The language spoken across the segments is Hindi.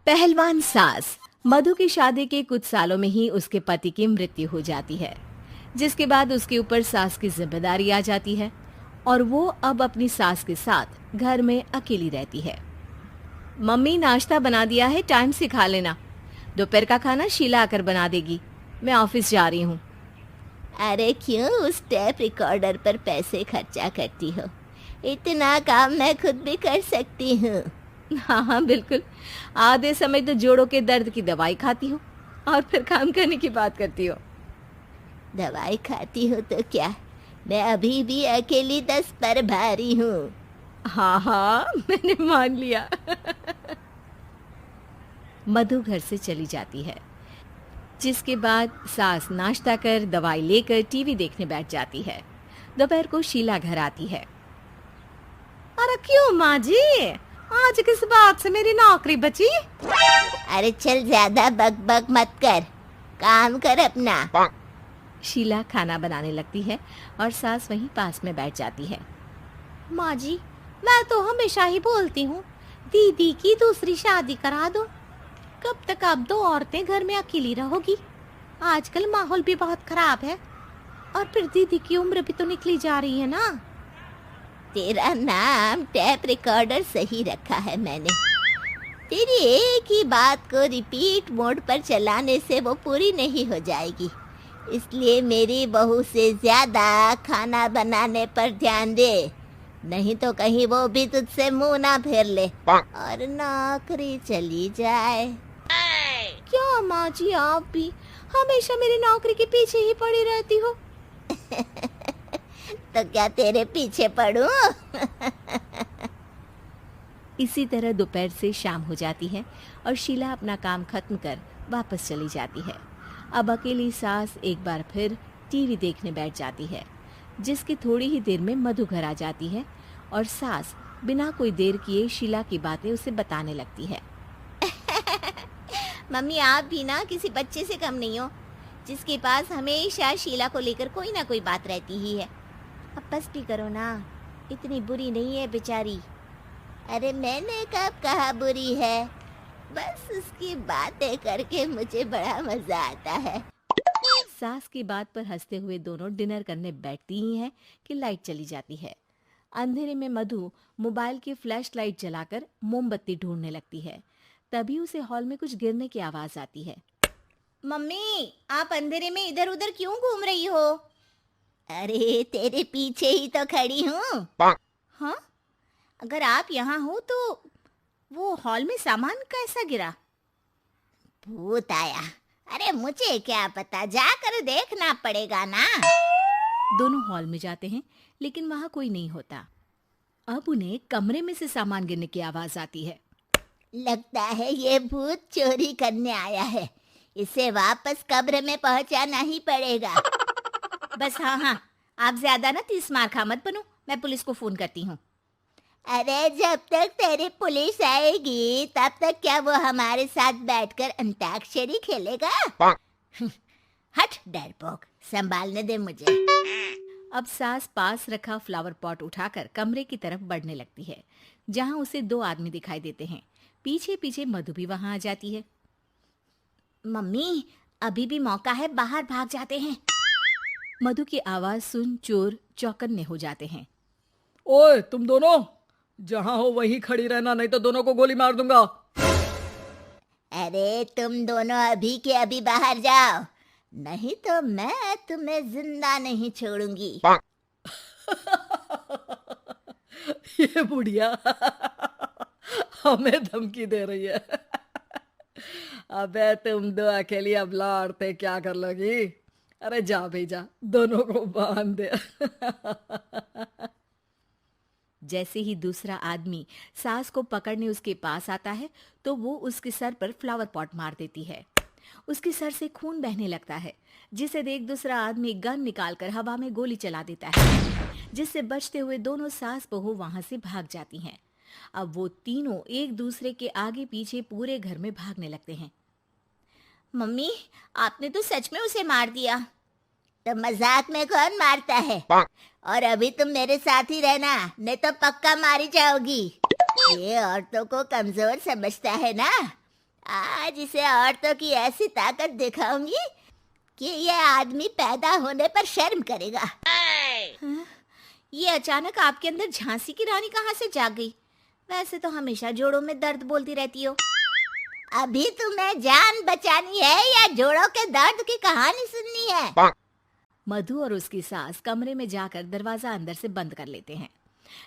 पहलवान सास। मधु की शादी के कुछ सालों में ही उसके पति की मृत्यु हो जाती है, जिसके बाद उसके ऊपर सास की जिम्मेदारी आ जाती है और वो अब अपनी सास के साथ घर में अकेली रहती है। मम्मी, नाश्ता बना दिया है, टाइम से खा लेना। दोपहर का खाना शीला आकर बना देगी। मैं ऑफिस जा रही हूँ। अरे क्यों उस टेप रिकॉर्डर पर पैसे खर्चा करती हो? इतना काम मैं खुद भी कर सकती हूँ। हाँ हाँ बिल्कुल। आधे समय तो जोड़ों के दर्द की दवाई खाती हूँ और फिर काम करने की बात करती हो। दवाई खाती हो तो क्या, मैं अभी भी अकेली 10 पर भारी हूँ। हाँ हाँ मैंने मान लिया। मधु घर से चली जाती है, जिसके बाद सास नाश्ता कर दवाई लेकर टीवी देखने बैठ जाती है। दोपहर को शीला घर आती है। अरे क्यों माँ जी, आज किस बात से मेरी नौकरी बची? अरे चल, ज्यादा बक बक मत कर, काम कर अपना। शीला खाना बनाने लगती है और सास वहीं पास में बैठ जाती है। माँ जी, मैं तो हमेशा ही बोलती हूँ, दीदी की दूसरी शादी करा दो। कब तक आप दो औरतें घर में अकेली रहोगी? आजकल माहौल भी बहुत खराब है और फिर दीदी की उम्र भी तो निकली जा रही है ना। तेरा नाम टेप रिकॉर्डर सही रखा है मैंने। तेरी एक ही बात को रिपीट मोड पर चलाने से वो पूरी नहीं हो जाएगी, इसलिए मेरी बहू से ज्यादा खाना बनाने पर ध्यान दे, नहीं तो कहीं वो भी तुझसे मुंह ना फेर ले और नौकरी चली जाए। क्या माँ जी, आप भी हमेशा मेरी नौकरी के पीछे ही पड़ी रहती हो? तो क्या तेरे पीछे पड़ूं? इसी तरह दोपहर से शाम हो जाती है और शीला अपना काम खत्म कर वापस चली जाती है। अब अकेली सास एक बार फिर टीवी देखने बैठ जाती है, जिसकी थोड़ी ही देर में मधु घर आ जाती है और सास बिना कोई देर किए शीला की बातें उसे बताने लगती है। मम्मी, आप भी ना किसी बच्चे से कम नहीं हो, जिसके पास हमेशा शीला को लेकर कोई ना कोई बात रहती ही है। अब बस भी करो ना, इतनी बुरी नहीं है बेचारी। अरे मैंने कब कहा बुरी है, बस उसकी बातें करके मुझे बड़ा मजा आता है। सास की बात पर हंसते हुए दोनों डिनर करने बैठती ही हैं कि लाइट चली जाती है। अंधेरे में मधु मोबाइल की फ्लैश लाइट जलाकर मोमबत्ती ढूंढने लगती है। तभी उसे हॉल में कुछ गिरने की आवाज आती है। मम्मी, आप अंधेरे में इधर उधर क्यों घूम रही हो? अरे तेरे पीछे ही तो खड़ी हूँ। हाँ, अगर आप यहाँ हो तो वो हॉल में सामान कैसा गिरा? भूत आया। अरे मुझे क्या पता, जाकर देखना पड़ेगा ना। दोनों हॉल में जाते हैं, लेकिन वहां कोई नहीं होता। अब उन्हें कमरे में से सामान गिरने की आवाज आती है। लगता है ये भूत चोरी करने आया है, इसे वापस कब्र में पहुंचाना ही पड़ेगा। बस हाँ हाँ, आप ज्यादा ना 30 मार खा मत बनो, मैं पुलिस को फोन करती हूँ। अरे जब तक तेरी पुलिस आएगी तब तक क्या वो हमारे साथ बैठकर अंताक्षरी खेलेगा? हट डरपोक, संभालने दे मुझे। अब सास पास रखा फ्लावर पॉट उठाकर कमरे की तरफ बढ़ने लगती है, जहां उसे 2 आदमी दिखाई देते हैं। पीछे पीछे मधु भी वहां आ जाती है। मम्मी, अभी भी मौका है, बाहर भाग जाते हैं। मधु की आवाज सुन चोर चौकन्ने हो जाते हैं। ओए तुम दोनों, जहां हो वहीं खड़ी रहना, नहीं तो दोनों को गोली मार दूंगा। अरे तुम दोनों अभी के अभी बाहर जाओ, नहीं तो मैं तुम्हें जिंदा नहीं छोड़ूंगी। ये बुढ़िया हमें धमकी दे रही है। अबे तुम दो अकेली अब लड़ते क्या कर लोगी? अरे जा भेजा, दोनों को बांध दे। जैसे ही दूसरा आदमी सास को पकड़ने उसके पास आता है, तो वो उसके सर पर फ्लावर पॉट मार देती है। उसके सर से खून बहने लगता है, जिसे देख दूसरा आदमी गन निकालकर हवा में गोली चला देता है, जिससे बचते हुए दोनों सास बहू वहां से भाग जाती हैं। अब वो तीनों एक दूसरे के आगे पीछे पूरे घर में भागने लगते हैं। मम्मी, आपने तो सच में उसे मार दिया। तो मजाक में कौन मारता है? और अभी तुम मेरे साथ ही रहना, नहीं तो पक्का मारी जाओगी। ये औरतों को कमजोर समझता है ना। आज इसे औरतों की ऐसी ताकत दिखाऊंगी कि ये आदमी पैदा होने पर शर्म करेगा। हाँ? ये अचानक आपके अंदर झांसी की रानी कहाँ से जाग गई? वैसे तो हमेशा जोड़ों में दर्द बोलती रहती हो। अभी तुम्हें जान बचानी है या जोड़ों के दर्द की कहानी सुननी है? मधु और उसकी सास कमरे में जाकर दरवाजा अंदर से बंद कर लेते हैं,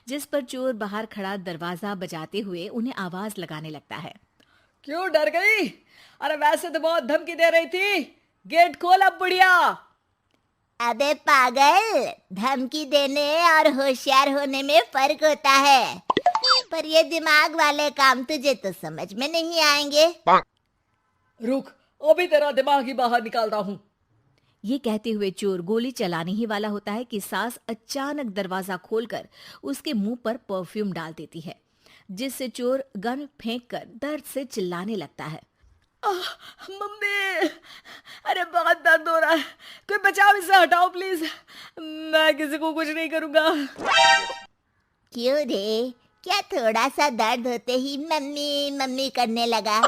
जिस पर चोर बाहर खड़ा दरवाजा बजाते हुए उन्हें आवाज लगाने लगता है। क्यों डर गई? अरे वैसे तो बहुत धमकी दे रही थी। गेट खोल अब बुढ़िया। अबे पागल, धमकी देने और होशियार होने में फर्क होता है, पर ये दिमाग वाले काम तुझे तो समझ में नहीं आएंगे। रुक, अभी तेरा दिमाग ही बाहर निकालता हूँ। ये कहते हुए चोर गोली चलाने ही वाला होता है कि सास अचानक दरवाजा खोलकर उसके मुंह पर परफ्यूम डाल देती है, जिससे चोर गन फेंककर दर्द से चिल्लाने लगता है। मम्मी, अरे बहुत दर्द हो रहा है, कोई बचाओ, इसे हटाओ प्लीज। मैं किसी को कुछ नहीं करूंगा। क्यों रे, क्या थोड़ा सा दर्द होते ही मम्मी मम्मी करने लगा?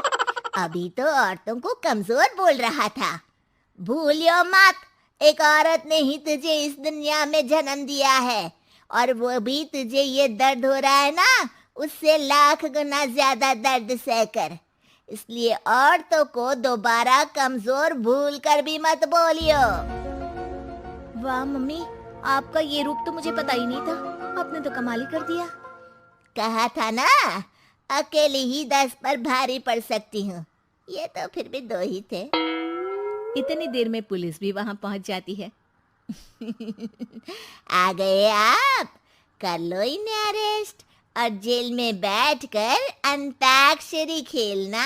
अभी तो औरतों को कमजोर बोल रहा था। भूलियो मत, एक औरत ने ही तुझे इस दुनिया में जन्म दिया है, और वो भी तुझे ये दर्द हो रहा है ना, उससे लाख गुना ज्यादा दर्द सहकर। इसलिए औरतों को दोबारा कमजोर भूल कर भी मत बोलियो। वाह मम्मी, आपका ये रूप तो मुझे पता ही नहीं था। आपने तो कमाल ही कर दिया। कहा था ना, अकेली ही 10 पर भारी पड़ सकती हूँ। ये तो फिर भी 2 ही थे। इतनी देर में पुलिस भी वहां पहुंच जाती है। आ गए आप, कर लो इन्हें अरेस्ट और जेल में बैठकर अंताक्षरी खेलना।